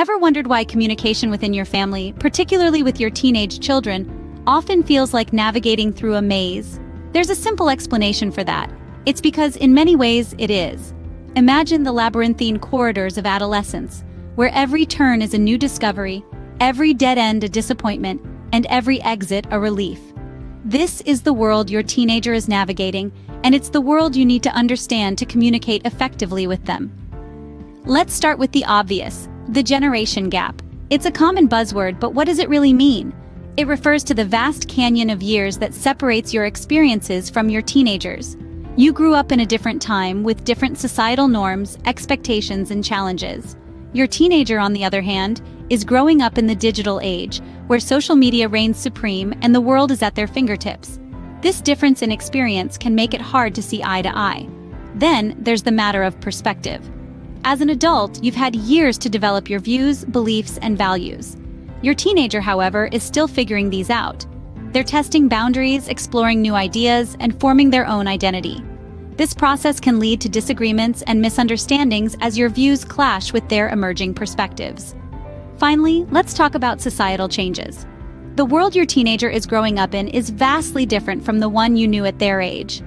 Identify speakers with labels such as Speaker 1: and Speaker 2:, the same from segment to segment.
Speaker 1: Ever wondered why communication within your family, particularly with your teenage children, often feels like navigating through a maze? There's a simple explanation for that. It's because in many ways it is. Imagine the labyrinthine corridors of adolescence, where every turn is a new discovery, every dead end a disappointment, and every exit a relief. This is the world your teenager is navigating, and it's the world you need to understand to communicate effectively with them. Let's start with the obvious, the generation gap. It's a common buzzword, but what does it really mean? It refers to the vast canyon of years that separates your experiences from your teenagers. You grew up in a different time with different societal norms, expectations, and challenges. Your teenager, on the other hand, is growing up in the digital age, where social media reigns supreme and the world is at their fingertips. This difference in experience can make it hard to see eye to eye. Then there's the matter of perspective. As an adult, you've had years to develop your views, beliefs, and values. Your teenager, however, is still figuring these out. They're testing boundaries, exploring new ideas, and forming their own identity. This process can lead to disagreements and misunderstandings as your views clash with their emerging perspectives. Finally, let's talk about societal changes. The world your teenager is growing up in is vastly different from the one you knew at their age.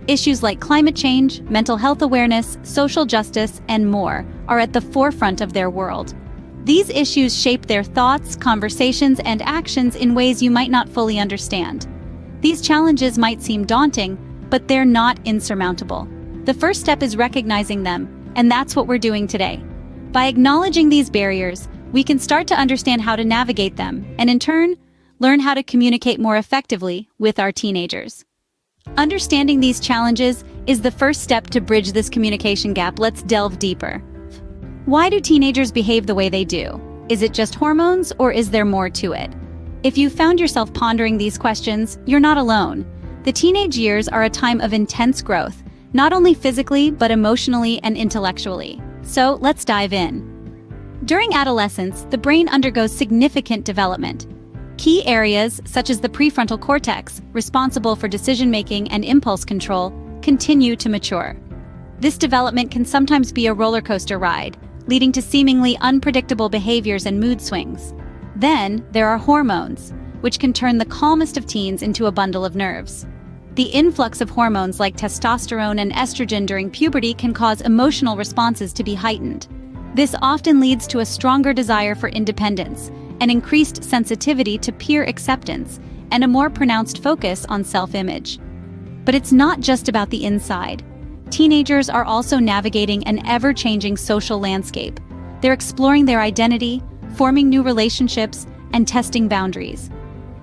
Speaker 1: Issues like climate change, mental health awareness, social justice, and more are at the forefront of their world. These issues shape their thoughts, conversations, and actions in ways you might not fully understand. These challenges might seem daunting, but they're not insurmountable. The first step is recognizing them, and that's what we're doing today. By acknowledging these barriers, we can start to understand how to navigate them, and in turn, learn how to communicate more effectively with our teenagers. Understanding these challenges is the first step to bridge this communication gap. Let's delve deeper. Why do teenagers behave the way they do? Is it just hormones, or is there more to it? If you found yourself pondering these questions, you're not alone. The teenage years are a time of intense growth, not only physically, but emotionally and intellectually. So let's dive in. During adolescence, the brain undergoes significant development. Key areas, such as the prefrontal cortex, responsible for decision-making and impulse control, continue to mature. This development can sometimes be a roller coaster ride, leading to seemingly unpredictable behaviors and mood swings. Then, there are hormones, which can turn the calmest of teens into a bundle of nerves. The influx of hormones like testosterone and estrogen during puberty can cause emotional responses to be heightened. This often leads to a stronger desire for independence, an increased sensitivity to peer acceptance, and a more pronounced focus on self-image. But it's not just about the inside. Teenagers are also navigating an ever-changing social landscape. They're exploring their identity, forming new relationships, and testing boundaries.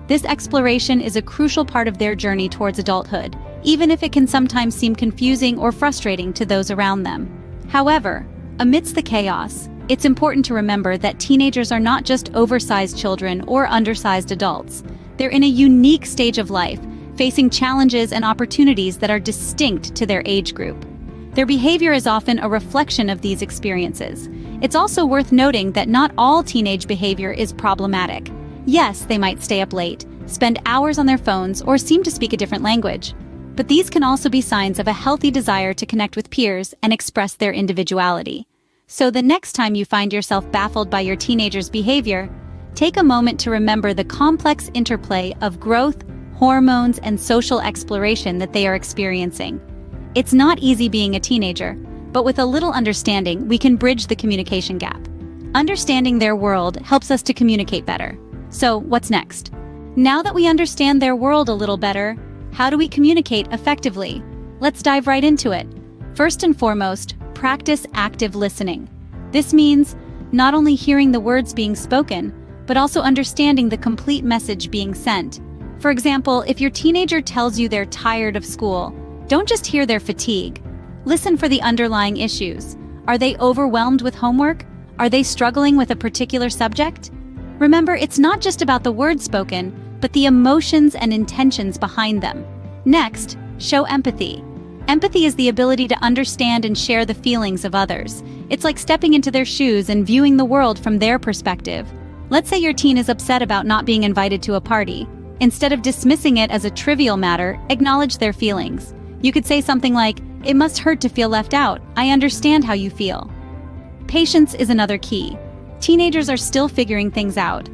Speaker 1: This exploration is a crucial part of their journey towards adulthood, even if it can sometimes seem confusing or frustrating to those around them. However, amidst the chaos, it's important to remember that teenagers are not just oversized children or undersized adults. They're in a unique stage of life, facing challenges and opportunities that are distinct to their age group. Their behavior is often a reflection of these experiences. It's also worth noting that not all teenage behavior is problematic. Yes, they might stay up late, spend hours on their phones, or seem to speak a different language. But these can also be signs of a healthy desire to connect with peers and express their individuality. So the next time you find yourself baffled by your teenager's behavior, take a moment to remember the complex interplay of growth, hormones, and social exploration that they are experiencing. It's not easy being a teenager, but with a little understanding, we can bridge the communication gap. Understanding their world helps us to communicate better. So, what's next? Now that we understand their world a little better, how do we communicate effectively? Let's dive right into it. First and foremost, practice active listening. This means not only hearing the words being spoken, but also understanding the complete message being sent. For example, if your teenager tells you they're tired of school, don't just hear their fatigue. Listen for the underlying issues. Are they overwhelmed with homework? Are they struggling with a particular subject? Remember, it's not just about the words spoken, but the emotions and intentions behind them. Next, show empathy. Empathy is the ability to understand and share the feelings of others. It's like stepping into their shoes and viewing the world from their perspective. Let's say your teen is upset about not being invited to a party. Instead of dismissing it as a trivial matter, acknowledge their feelings. You could say something like, "It must hurt to feel left out. I understand how you feel." Patience is another key. Teenagers are still figuring things out.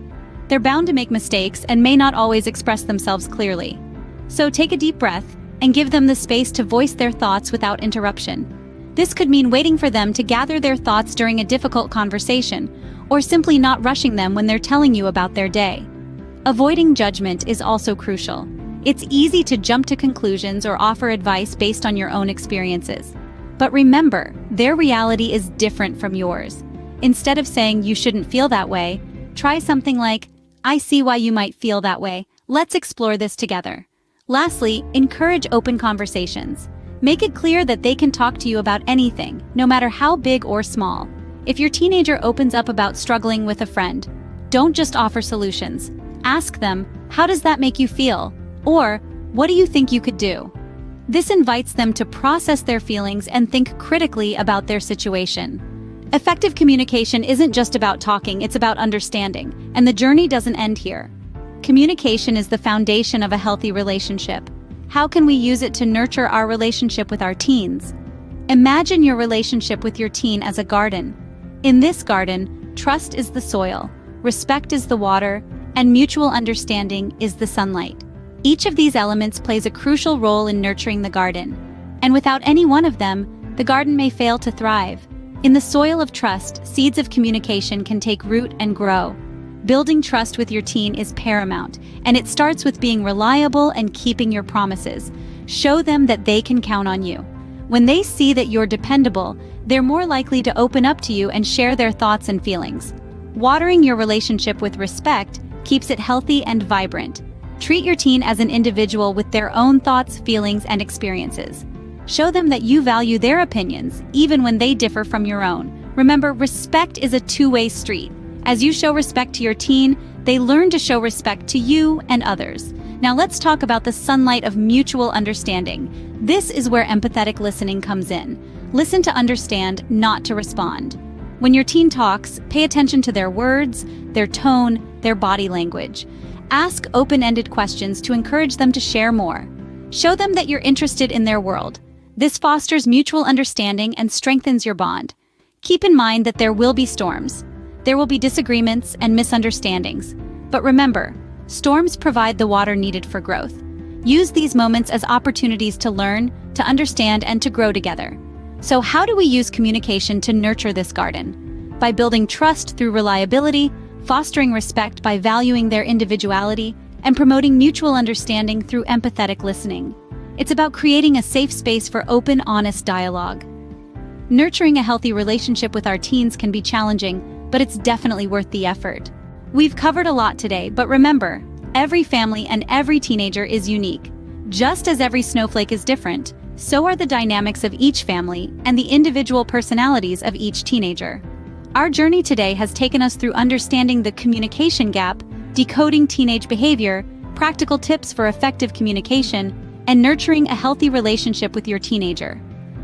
Speaker 1: They're bound to make mistakes and may not always express themselves clearly. So take a deep breath and give them the space to voice their thoughts without interruption. This could mean waiting for them to gather their thoughts during a difficult conversation, or simply not rushing them when they're telling you about their day. Avoiding judgment is also crucial. It's easy to jump to conclusions or offer advice based on your own experiences. But remember, their reality is different from yours. Instead of saying you shouldn't feel that way, try something like, "I see why you might feel that way. Let's explore this together." Lastly, encourage open conversations. Make it clear that they can talk to you about anything, no matter how big or small. If your teenager opens up about struggling with a friend, don't just offer solutions. Ask them, "How does that make you feel?" Or, "What do you think you could do?" This invites them to process their feelings and think critically about their situation. Effective communication isn't just about talking, it's about understanding, and the journey doesn't end here. Communication is the foundation of a healthy relationship. How can we use it to nurture our relationship with our teens? Imagine your relationship with your teen as a garden. In this garden, trust is the soil, respect is the water, and mutual understanding is the sunlight. Each of these elements plays a crucial role in nurturing the garden, and without any one of them, the garden may fail to thrive. In the soil of trust, seeds of communication can take root and grow. Building trust with your teen is paramount, and it starts with being reliable and keeping your promises. Show them that they can count on you. When they see that you're dependable, they're more likely to open up to you and share their thoughts and feelings. Watering your relationship with respect keeps it healthy and vibrant. Treat your teen as an individual with their own thoughts, feelings, and experiences. Show them that you value their opinions, even when they differ from your own. Remember, respect is a two-way street. As you show respect to your teen, they learn to show respect to you and others. Now let's talk about the sunlight of mutual understanding. This is where empathetic listening comes in. Listen to understand, not to respond. When your teen talks, pay attention to their words, their tone, their body language. Ask open-ended questions to encourage them to share more. Show them that you're interested in their world. This fosters mutual understanding and strengthens your bond. Keep in mind that there will be storms. There will be disagreements and misunderstandings. But remember, storms provide the water needed for growth. Use these moments as opportunities to learn, to understand, and to grow together. So how do we use communication to nurture this garden? By building trust through reliability, fostering respect by valuing their individuality, and promoting mutual understanding through empathetic listening. It's about creating a safe space for open, honest dialogue. Nurturing a healthy relationship with our teens can be challenging, but it's definitely worth the effort. We've covered a lot today, but remember, every family and every teenager is unique. Just as every snowflake is different, so are the dynamics of each family and the individual personalities of each teenager. Our journey today has taken us through understanding the communication gap, decoding teenage behavior, practical tips for effective communication, and nurturing a healthy relationship with your teenager.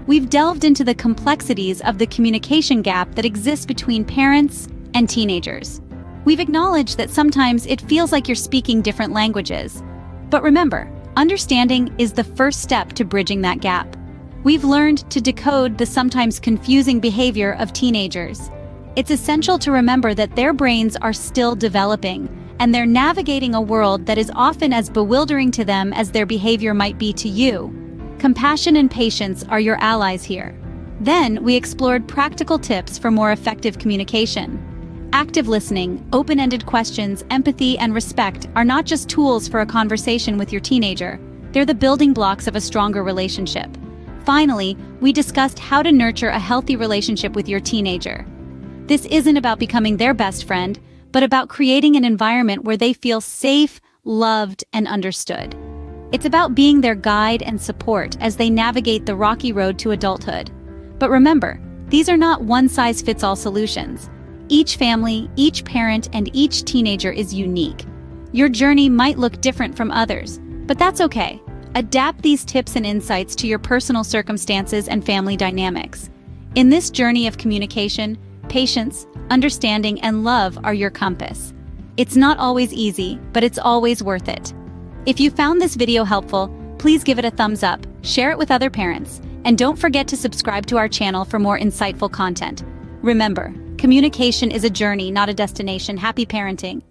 Speaker 1: We've delved into the complexities of the communication gap that exists between parents and teenagers. We've acknowledged that sometimes it feels like you're speaking different languages. But remember, understanding is the first step to bridging that gap. We've learned to decode the sometimes confusing behavior of teenagers. It's essential to remember that their brains are still developing, and they're navigating a world that is often as bewildering to them as their behavior might be to you. Compassion and patience are your allies here. Then, we explored practical tips for more effective communication. Active listening, open-ended questions, empathy, and respect are not just tools for a conversation with your teenager. They're the building blocks of a stronger relationship. Finally, we discussed how to nurture a healthy relationship with your teenager. This isn't about becoming their best friend, but about creating an environment where they feel safe, loved, and understood. It's about being their guide and support as they navigate the rocky road to adulthood. But remember, these are not one-size-fits-all solutions. Each family, each parent, and each teenager is unique. Your journey might look different from others, but that's okay. Adapt these tips and insights to your personal circumstances and family dynamics. In this journey of communication, patience, understanding, and love are your compass. It's not always easy, but it's always worth it. If you found this video helpful, please give it a thumbs up, share it with other parents, and don't forget to subscribe to our channel for more insightful content. Remember, Communication is a journey, not a destination. Happy parenting.